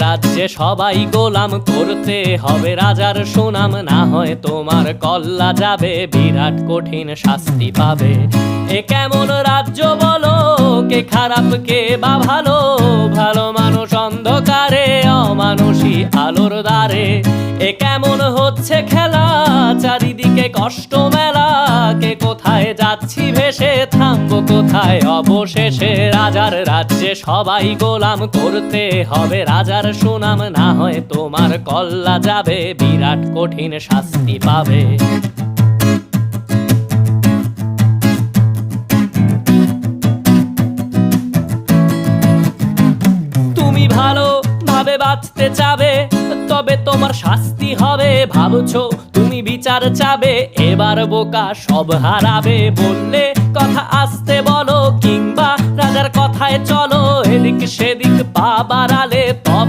রাজ্যে সবাই গোলাম, করতে হবে রাজার সুনাম, না হয় তোমার কল্লা যাবে, বিরাট কঠিন শাস্তি পাবে। এ কেমন রাজ্য বলো, কে খারাপ কে বা ভালো, ভালো মানুষ অন্ধকারে, অমানুষী আলোর দ্বারে। এ কেমন হচ্ছে খেলা, চারিদিকে কষ্ট মেলা, কে কোথায় যাচ্ছি ভেসে, থামবো কোথায় অবশেষে। রাজার রাজ্যে সবাই গোলাম, করতে হবে রাজার সুনাম, না হয় তোমার কল্লা যাবে, বিরাট কঠিন শাস্তি পাবে। তুমি ভালো ভাবে বাঁচতে চাবে, তবে তোমার শাস্তি হবে। ভাবছো তুমি বিচার চাবে, এবার বোকা সব হারাবে। বললে কথা আস্তে বলো, কিংবা রাজার কথায় চলো, এদিক সেদিক পা বাড়ালে তবে